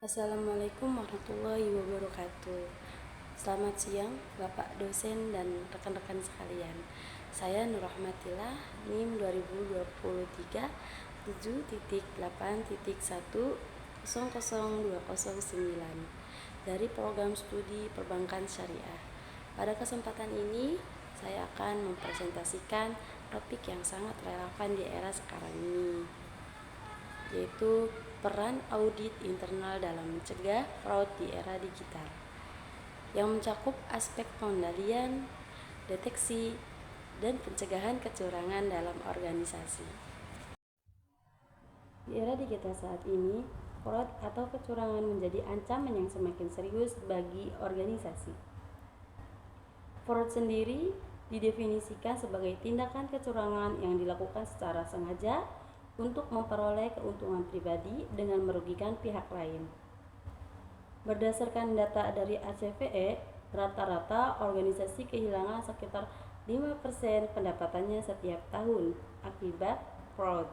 Assalamualaikum warahmatullahi wabarakatuh. Selamat siang Bapak dosen dan rekan-rekan sekalian. Saya Nur Rahmatillah, NIM 2023 7.8.1.00209 dari program studi Perbankan Syariah. Pada kesempatan ini saya akan mempresentasikan topik yang sangat relevan di era sekarang ini, yaitu peran audit internal dalam mencegah fraud di era digital, yang mencakup aspek pengendalian, deteksi, dan pencegahan kecurangan dalam organisasi. Di era digital saat ini, fraud atau kecurangan menjadi ancaman yang semakin serius bagi organisasi. Fraud sendiri didefinisikan sebagai tindakan kecurangan yang dilakukan secara sengaja untuk memperoleh keuntungan pribadi dengan merugikan pihak lain. Berdasarkan data dari ACVE, rata-rata organisasi kehilangan sekitar 5% pendapatannya setiap tahun akibat fraud.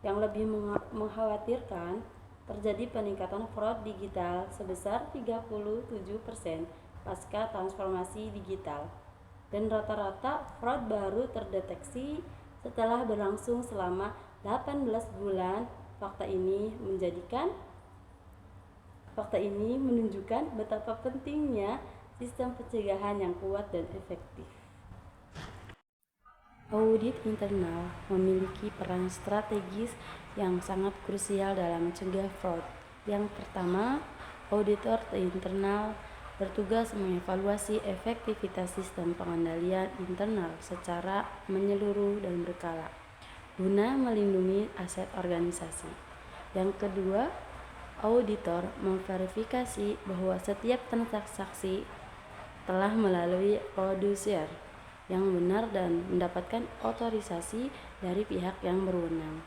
Yang lebih mengkhawatirkan, terjadi peningkatan fraud digital sebesar 37% pasca transformasi digital, dan rata-rata fraud baru terdeteksi setelah berlangsung selama 18 bulan. Fakta ini menunjukkan betapa pentingnya sistem pencegahan yang kuat dan efektif. Audit internal memiliki peran strategis yang sangat krusial dalam mencegah fraud. Yang pertama, auditor internal bertugas mengevaluasi efektivitas sistem pengendalian internal secara menyeluruh dan berkala guna melindungi aset organisasi. Yang kedua, auditor memverifikasi bahwa setiap transaksi telah melalui produser yang benar dan mendapatkan otorisasi dari pihak yang berwenang.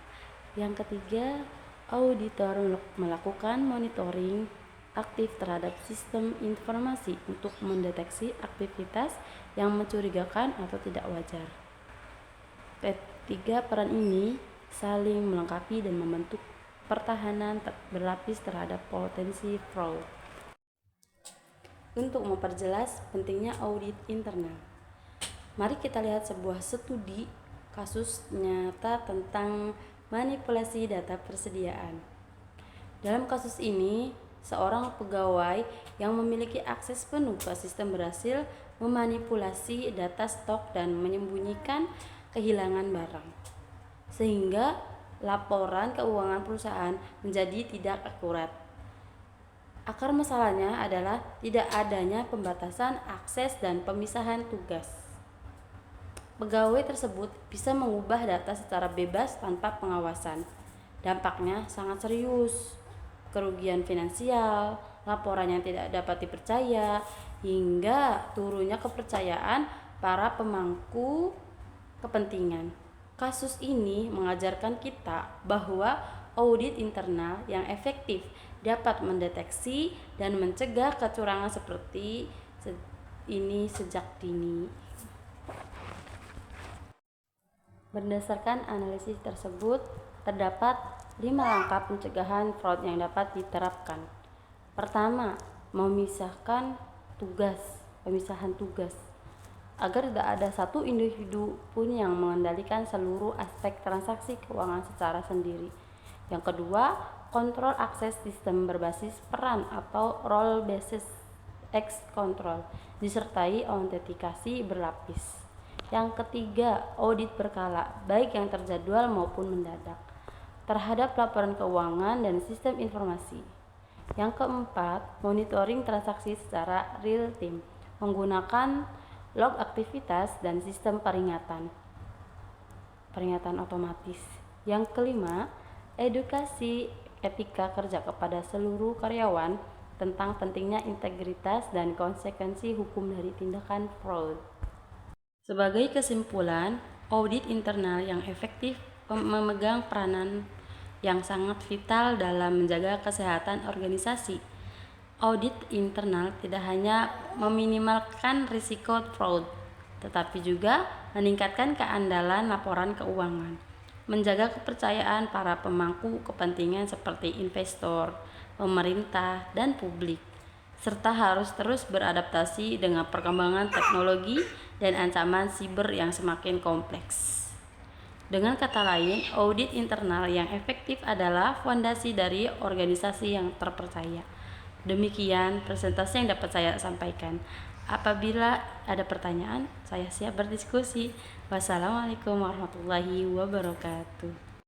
Yang ketiga, auditor melakukan monitoring aktif terhadap sistem informasi untuk mendeteksi aktivitas yang mencurigakan atau tidak wajar. Ketiga peran ini saling melengkapi dan membentuk pertahanan berlapis terhadap potensi fraud. Untuk memperjelas pentingnya audit internal, mari kita lihat sebuah studi kasus nyata tentang manipulasi data persediaan. Dalam kasus ini, seorang pegawai yang memiliki akses penuh ke sistem berhasil memanipulasi data stok dan menyembunyikan kehilangan barang, sehingga laporan keuangan perusahaan menjadi tidak akurat. Akar masalahnya adalah tidak adanya pembatasan akses dan pemisahan tugas. Pegawai tersebut bisa mengubah data secara bebas tanpa pengawasan. Dampaknya sangat serius: kerugian finansial, laporan yang tidak dapat dipercaya, hingga turunnya kepercayaan para pemangku kepentingan. Kasus ini mengajarkan kita bahwa audit internal yang efektif dapat mendeteksi dan mencegah kecurangan seperti ini sejak dini. Berdasarkan analisis tersebut, terdapat 5 langkah pencegahan fraud yang dapat diterapkan. Pertama, pemisahan tugas. Agar tidak ada satu individu pun yang mengendalikan seluruh aspek transaksi keuangan secara sendiri. Yang kedua, kontrol akses sistem berbasis peran atau role based access control disertai autentikasi berlapis. Yang ketiga, audit berkala, baik yang terjadwal maupun mendadak, terhadap laporan keuangan dan sistem informasi. Yang keempat, monitoring transaksi secara real time menggunakan log aktivitas dan sistem peringatan otomatis. Yang kelima, edukasi etika kerja kepada seluruh karyawan tentang pentingnya integritas dan konsekuensi hukum dari tindakan fraud. Sebagai kesimpulan, audit internal yang efektif memegang peranan yang sangat vital dalam menjaga kesehatan organisasi. Audit internal tidak hanya meminimalkan risiko fraud, tetapi juga meningkatkan keandalan laporan keuangan, menjaga kepercayaan para pemangku kepentingan seperti investor, pemerintah, dan publik, serta harus terus beradaptasi dengan perkembangan teknologi dan ancaman siber yang semakin kompleks. Dengan kata lain, audit internal yang efektif adalah fondasi dari organisasi yang terpercaya. Demikian presentasi yang dapat saya sampaikan. Apabila ada pertanyaan, saya siap berdiskusi. Wassalamualaikum warahmatullahi wabarakatuh.